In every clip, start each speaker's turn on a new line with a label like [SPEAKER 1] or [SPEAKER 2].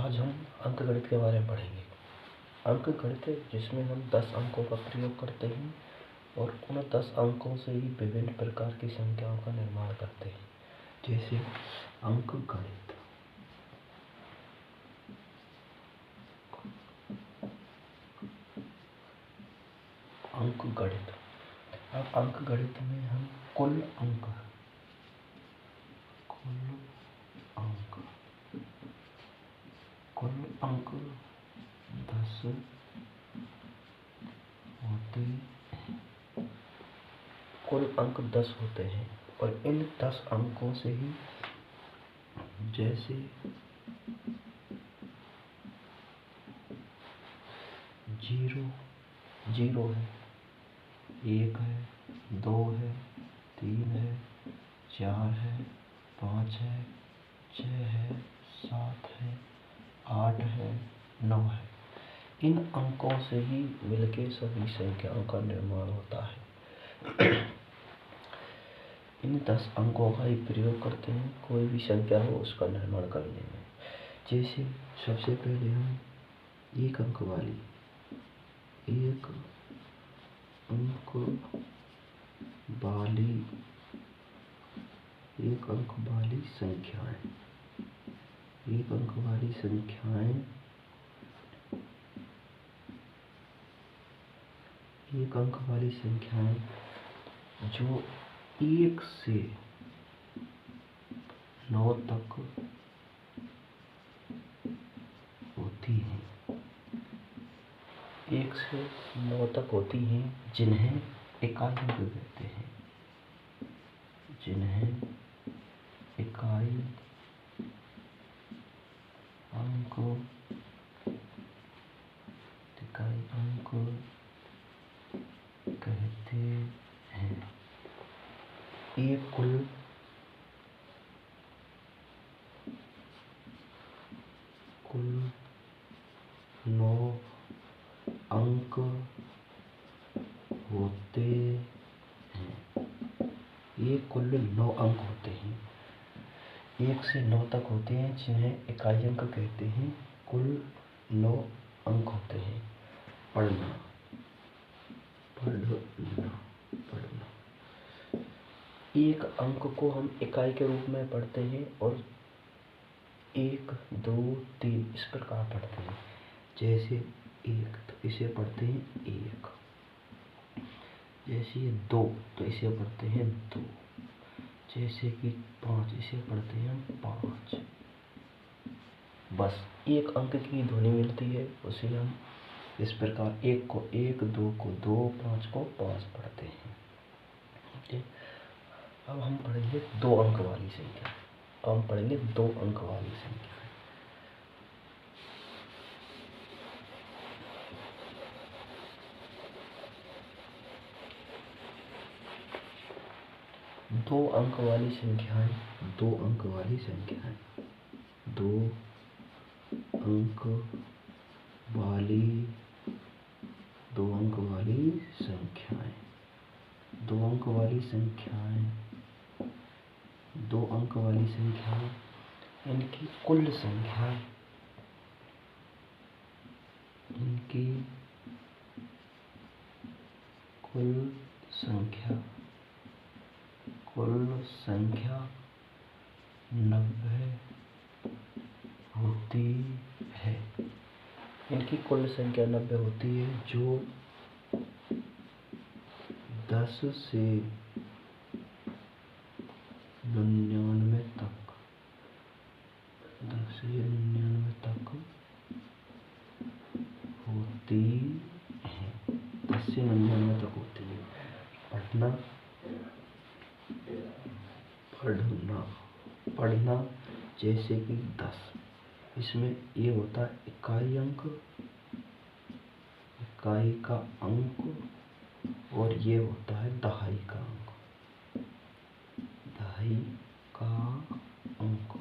[SPEAKER 1] आज हम अंकगणित के बारे में पढ़ेंगे। अंकगणित जिसमें हम 10 अंकों का प्रयोग करते हैं और उन 10 अंकों से ही विभिन्न प्रकार की संख्याओं का निर्माण करते हैं। जैसे अंकगणित। अब अंकगणित में हम कुल अंक 10 होते हैं। कुल अंक 10 होते हैं और इन 10 अंकों से ही जैसे 0 है, 1 है, 2 है, 3 है, 4 है, 5 है, 6 है, 7 है, 8 है, 9 है। इन अंकों से ही मिलके सभी संख्याओं का निर्माण होता है। इन 10 अंकों का ही प्रयोग करते हैं कोई भी संख्या हो उसका निर्माण करने में। जैसे सबसे पहले हम एक अंक वाली संख्याएं जो 1 से 9 तक होती हैं। 1 से 9 तक होती हैं जिन्हें इकाई अंक कहते हैं। इकाई अंक कहते हैं। ये कुल कुल 9 अंक होते हैं। ये कुल 9 अंक होते हैं। 1 से 9 तक होते हैं जिन्हें इकाई अंक कहते हैं। कुल 9 अंक होते हैं। पढ़ना। एक अंक को हम इकाई के रूप में पढ़ते हैं और 1, 2, 3 इस प्रकार पढ़ते हैं। जैसे 1 तो इसे पढ़ते हैं 1। जैसे 2 तो इसे पढ़ते हैं 2। जैसे कि 5 इसे पढ़ते हैं 5। बस एक अंक की ध्वनि मिलती है उसे हम इस प्रकार 1 को 1, 2 को 2, 5 को 5 पढ़ते हैं। ठीक। अब हम पढ़ेंगे 2 अंक वाली संख्या। दो अंक वाली संख्याएं 2 अंक वाली संख्याएं 2 अंक वाली 2 अंक वाली संख्याएं 2 अंक वाली संख्याएं 2 अंक वाली संख्याएं इनकी कुल संख्या कुल संख्या 90 होती है। इनकी कुल संख्या 90 होती है जो 10 से 99 तक होती है। 10 से 99 तक होती है। पढ़ना जैसे कि 10 इसमें ये होता है इकाई का अंक और ये होता है दहाई का अंक।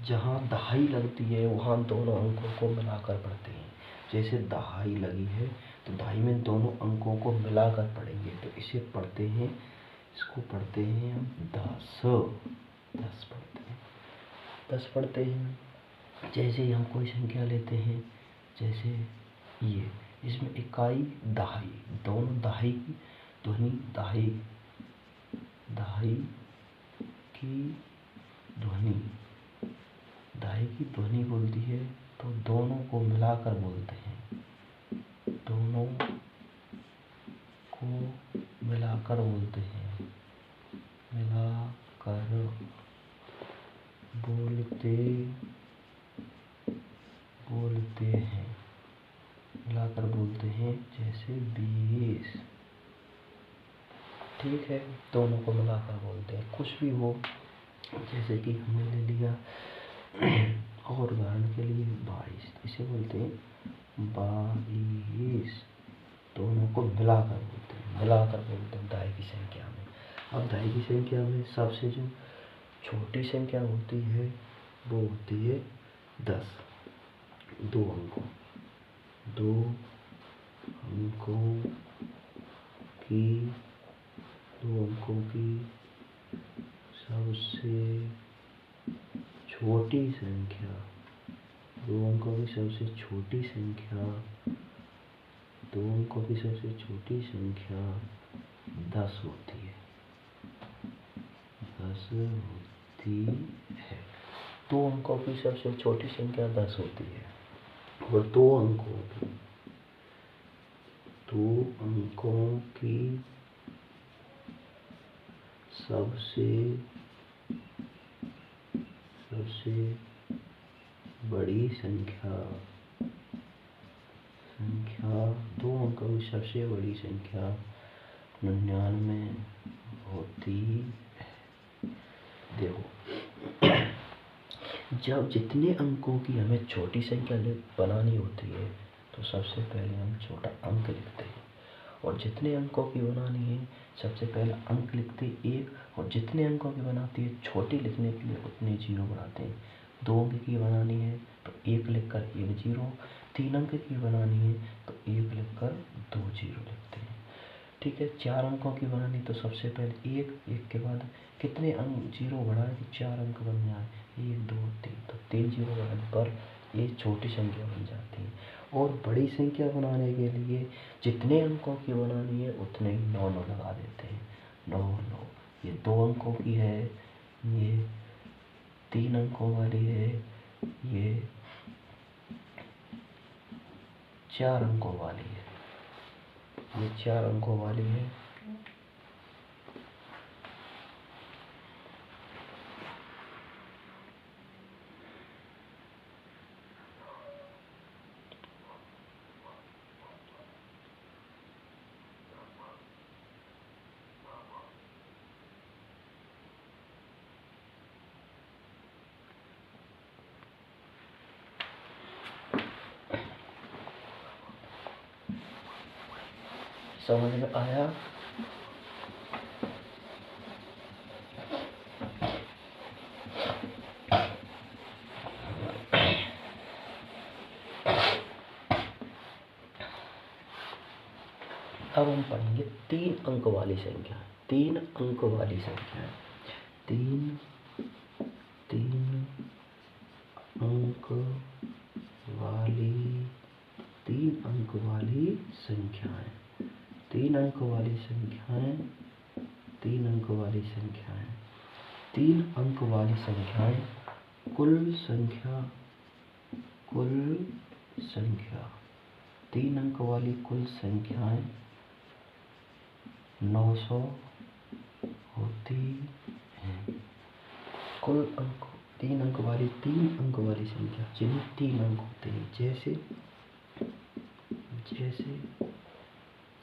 [SPEAKER 1] जहाँ दहाई लगती है वहाँ दोनों अंकों को मिलाकर पढ़ते हैं। जैसे दहाई लगी है तो दहाई में दोनों अंकों को मिलाकर पढ़ेंगे तो इसे पढ़ते हैं, इसको पढ़ते हैं हम 10 पढ़ते हैं। जैसे ही हम कोई संख्या लेते हैं, जैसे ये, इसमें इकाई दहाई, दोनों दहाई की ध्वनि, दहाई दहाई की ध्वनि, दहाई की ध्वनि बोलती है, तो दोनों को मिलाकर बोलते हैं, दोनों को मिलाकर बोलते हैं, मिलाकर मिलाकर बोलते हैं, जैसे 20। ठीक है, दोनों को मिलाकर बोलते हैं, कुछ भी हो। जैसे कि हमने ले लिया और उदाहरण के लिए 22, इसे बोलते हैं 22। दोनों को मिलाकर बोलते हैं दहाई की संख्या में। अब दहाई की संख्या में सबसे जो छोटी संख्या होती है वो होती है 10, 2 अंकों की सबसे छोटी संख्या, 2 अंकों की सबसे छोटी संख्या, 2 अंकों की सबसे छोटी संख्या 10 होती है, 10 होती है। 2 अंकों की सबसे छोटी संख्या 10 होती है, और 2 अंकों की सबसे बड़ी संख्या 2 अंकों की सबसे बड़ी संख्या 99 होती है। देखो, जब जितने अंकों की हमें छोटी संख्या बनानी होती है, तो सबसे पहले हम छोटा अंक लिखते हैं, और जितने अंकों की बनानी है सबसे पहले अंक लिखते हैं 1, और जितने अंकों की बनाती है छोटी लिखने के लिए उतने 0 बनाते हैं। 2 अंक की बनानी है तो 1 लिखकर 1 0, 3 अंक की बनानी है तो 1 लिखकर 2 0 लिखते हैं। ठीक है, 4 अंकों की बनानी तो सबसे पहले 1 के बाद कितने अंक 0 बढ़ाए कि 4 अंक बन जाए, 1 2 3, तो 3 0 बढ़ाने पर ये छोटी संख्या बन जाती है। और बड़ी संख्या बनाने के लिए जितने अंकों की बनानी है उतने ही 9 9 लगा देते हैं, 9 9। ये 2 अंकों की है, ये 3 अंकों वाली है, ये 4 अंकों वाली है, ये 4 अंकों वाली है। समझ में आया? अब हम पढ़ेंगे 3 अंक वाली संख्या, 3 अंक वाली संख्या, 3 अंक वाली 3 अंक वाली संख्याएं, 3 अंक वाली संख्याएं, 3 अंक वाली संख्याएं, 3 अंक वाली संख्याएं, कुल संख्या 3 अंक वाली कुल संख्याएं 900 होती हैं। कुल अंक 3 अंक वाली संख्या जिनमें 3 अंक होते हैं, जैसे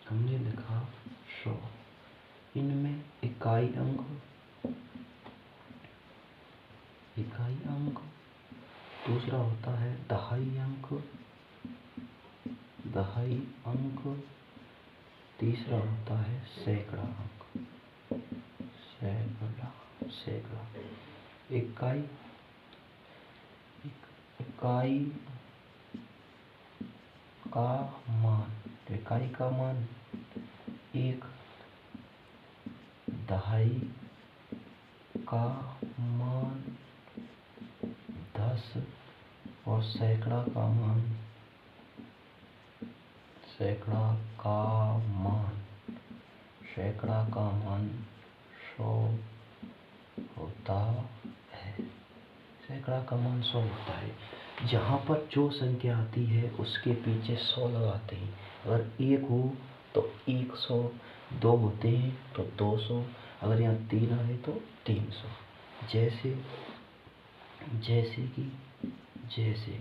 [SPEAKER 1] हमने लिखा 100, इनमें इकाई अंक, दूसरा होता है दहाई अंक, तीसरा होता है सैकड़ा अंक, सैकड़ा। इकाई का मान 1, दहाई का मान 10, और सैकड़ा का मान 100 होता है। सैकड़ा का मान 100 होता है। जहाँ पर जो संख्या आती है उसके पीछे 100 लगाते हैं। अगर 1 हो तो 100, 2 होते हैं तो 200, अगर यहाँ 3 आए तो 300। जैसे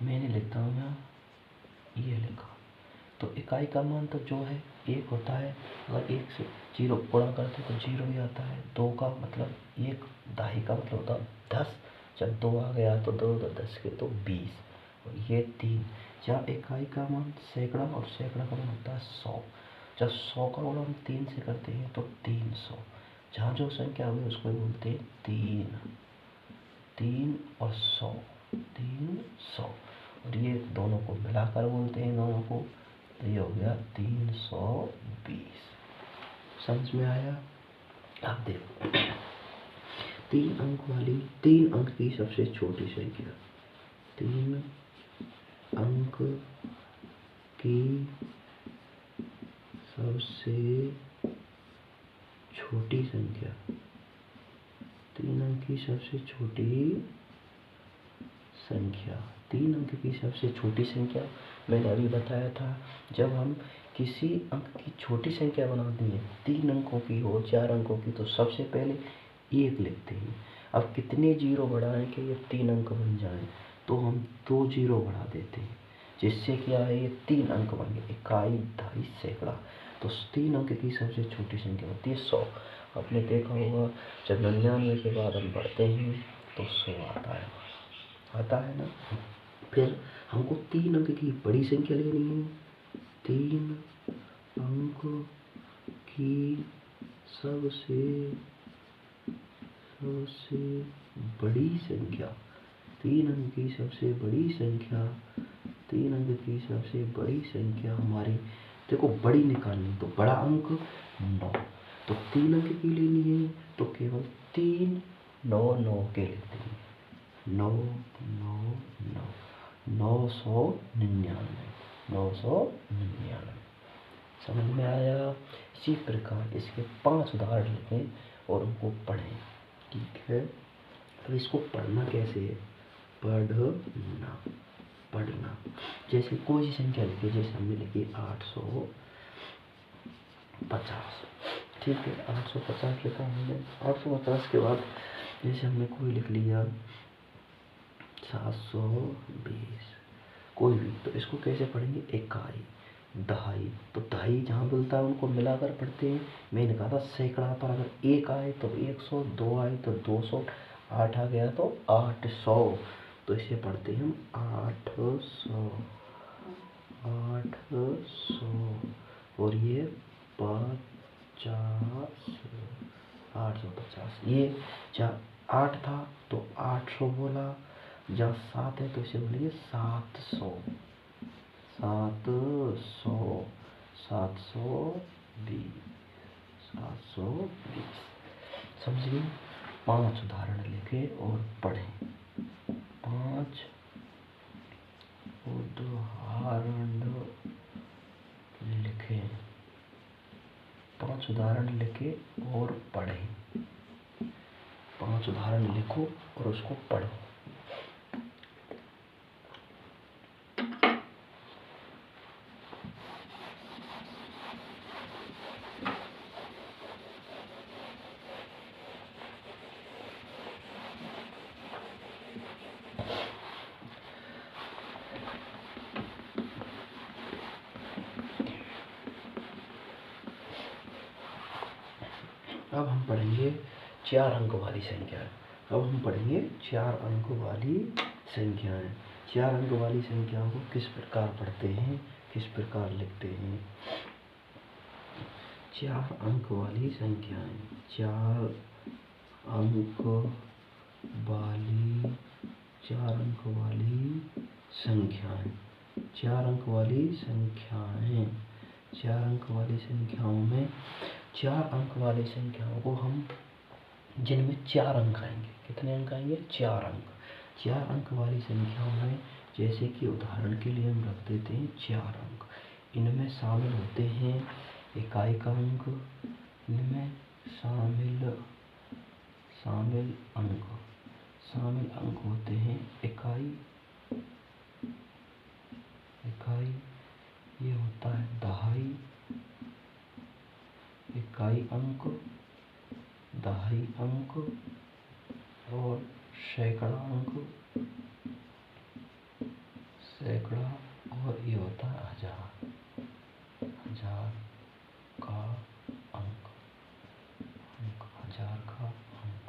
[SPEAKER 1] मैंने लिखता हूँ यहाँ, ये लिखा, तो इकाई का मान तो जो है 1 होता है। अगर 1 से 0 गुणा करते तो 0 ही आता है। 2 का मतलब 1, दहाई का मतलब होता है 10। जब 2 आ गया तो 2 10 के तो 20, और ये 3। जहाँ इकाई का मान सैकड़ा और सैकड़ा का मान होता है 100। जब 100 का गुणा हम 3 से करते हैं तो 300। जहाँ जो संख्या हुई उसको बोलते हैं 3 और 100, 300। और ये दोनों को मिलाकर बोलते हैं, दोनों को, तो ये हो गया 320। समझ में आया? आप देखो, 3 अंक की सबसे छोटी संख्या, 3 अंक की सबसे छोटी संख्या, 3 अंक की सबसे छोटी संख्या, 3 अंक की सबसे छोटी संख्या मैंने अभी बताया था। जब हम किसी अंक की छोटी संख्या बनाते हैं, 3 अंकों की हो, 4 अंकों की, तो सबसे पहले 1 लिखते हैं। अब कितने जीरो बढ़ाएं कि ये 3 अंक बन जाएं, तो हम 2 जीरो बढ़ा देते हैं, जिससे क्या है, ये 3 अंक बन गए, इकाई, दहाई, सैकड़ा। तो 3 अंक की सबसे छोटी संख्या होती है 100। आपने देखा होगा जब 99 के बाद हम बढ़ते हैं तो 100 आता है ना। फिर हमको 3 अंक की बड़ी संख्या लेनी है। 3 अंक की सबसे बड़ी संख्या, 3 अंक की सबसे बड़ी संख्या, 3 अंक की सबसे बड़ी संख्या हमारी, देखो बड़ी निकालनी, तो बड़ा अंक 9, तो 3 अंक की लेनी है तो केवल 3 9 9 के लेते हैं। 9 9 9 999, 999। समझ में आया? इसी प्रकार इसके 5 उदाहरण लिखें और उनको पढ़ें। ठीक है, अब इसको पढ़ना कैसे है? पढ़ना जैसे कोई सी संख्या लिखी, जैसे हमने लिखी 850। ठीक है, 850 लिखा हमने। 850 के बाद जैसे हमने कोई लिख लिया 720, कोई भी, तो इसको कैसे पढ़ेंगे? इकाई, दहाई, तो दहाई जहाँ बोलता है उनको मिलाकर पढ़ते हैं। मैंने कहा था सैकड़ा पर अगर 1 आए तो 100, 2 आए तो 200, 8 आ गया तो 800, तो इसे पढ़ते हैं हम 800। और ये 50, 850। ये जहाँ 8 था तो 800 बोला, जहाँ 7 है तो इसे बोलेंगे 700, 720। समझ गए? 5 उदाहरण लिखें और पढ़ें। 5 उदाहरण लिखें, 5 उदाहरण लिखें और पढ़ें। 5 उदाहरण लिखो और उसको पढ़ो। अब हम पढ़ेंगे 4 अंक वाली संख्या। 4 अंक वाली संख्याएं। 4 अंक वाली संख्याओं को किस प्रकार पढ़ते हैं, किस प्रकार लिखते हैं? 4 अंक वाली संख्याएं, 4 अंक वाली, 4 अंक वाली संख्याएं, 4 अंक वाली संख्याएं, 4 अंक वाली संख्याओं में, 4 अंक वाली संख्याओं को हम, जिनमें 4 अंक आएंगे, कितने अंक आएंगे? 4 अंक। 4 अंक वाली संख्याओं में जैसे कि उदाहरण के लिए हम रख देते हैं 4 अंक। इनमें शामिल होते हैं इकाई का अंक, इनमें शामिल अंक होते हैं इकाई, ये होता है दहाई, इकाई अंक, दहाई अंक और सैकड़ा अंक, और ये होता है हजार का अंक, हजार का अंक।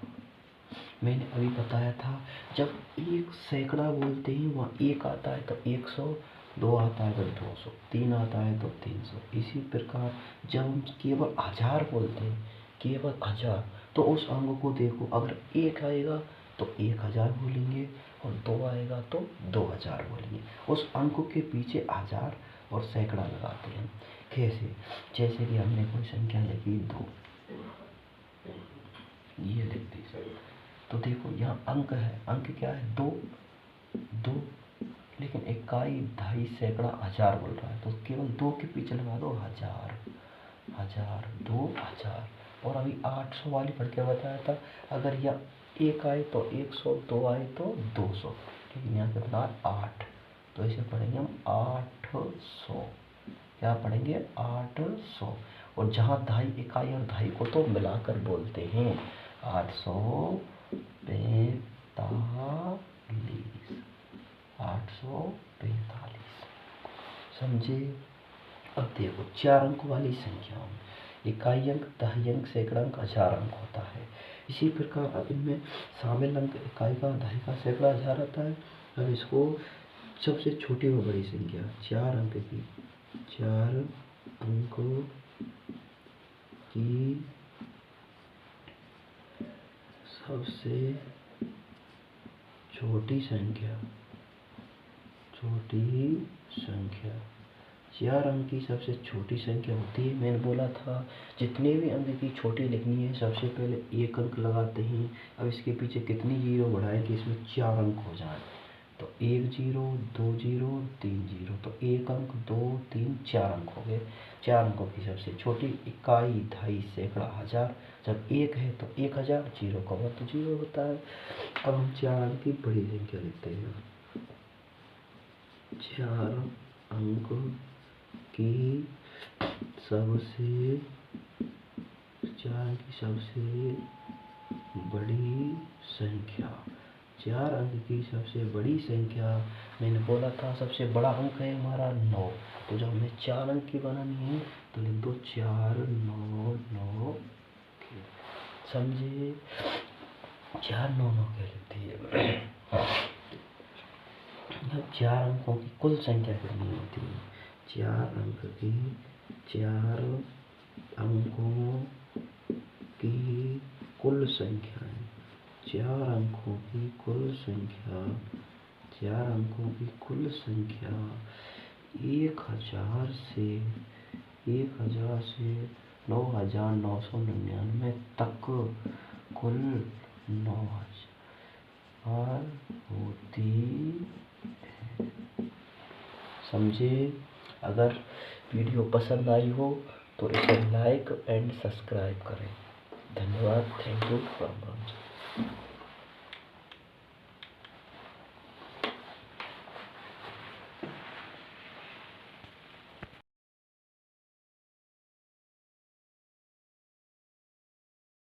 [SPEAKER 1] मैंने अभी बताया था जब एक सैकड़ा बोलते हैं वहाँ 1 आता है तो 100, 2 आता है तो 200, 3 आता है तो 300। इसी प्रकार जब हम केवल हजार बोलते हैं, केवल हजार, तो उस अंक को देखो, अगर 1 आएगा तो 1000 बोलेंगे और 2 आएगा तो 2000 बोलेंगे। उस अंक के पीछे हजार और सैकड़ा लगाते हैं। कैसे? जैसे कि हमने कोई संख्या लिखी 2, ये लिख दी सर, तो देखो यहाँ अंक है, अंक क्या है 2, लेकिन इकाई, दहाई, सैकड़ा, हजार बोल रहा है तो केवल 2 के पीछे लगा दो हजार, 2000। और अभी 800 वाली पढ़ के बताया था, अगर यह 1 आए तो 100, 2 आए तो 200, लेकिन यहाँ कितना 8, तो इसे पढ़ेंगे हम 800। क्या पढ़ेंगे? 800। और जहाँ दहाई, इकाई और दहाई को तो मिलाकर बोलते हैं 845। समझे? अब देखो 4 अंक वाली संख्याओं में इकाई अंक, दहाई अंक, सैकड़ा अंक, हजार अंक होता है। इसी प्रकार अब इनमें शामिल अंक इकाई का, दहाई का, सैकड़ा, हजार आता है। अब इसको सबसे छोटी व बड़ी संख्या 4 अंक की, 4 अंकों की सबसे छोटी संख्या, 4 अंक की सबसे छोटी संख्या होती है। मैंने बोला था जितने भी अंक की छोटी लिखनी है सबसे पहले 1 अंक लगाते हैं। अब इसके पीछे कितनी जीरो बढ़ाएं कि इसमें 4 अंक हो जाए, तो 1 0, 2 0, 3 0, तो 1 अंक, 2, 3, 4 अंक हो गए। 4 अंकों की सबसे छोटी इकाई, दहाई, सैकड़ा, हजार। जब 1 है तो 1000, 0 का वह तो 0 होता है। अब हम 4 अंक की बड़ी संख्या लिखते हैं। 4 अंक की सबसे बड़ी संख्या, 4 अंक की सबसे बड़ी संख्या, मैंने बोला था सबसे बड़ा अंक है हमारा 9, तो जब हमें 4 अंक की बनानी है तो लिख दो 4 9 9। समझे? 4 9 9 क्या लिखती है? 4 अंकों की कुल संख्या कितनी होती है? 4 अंकों की कुल संख्या है, 4 अंकों की कुल संख्या, 4 अंकों की कुल संख्या 1000 से 9999 तक कुल 9000 होती है। समझे? अगर वीडियो पसंद आई हो तो इसे लाइक एंड सब्सक्राइब करें। धन्यवाद। Thank you. राम राम।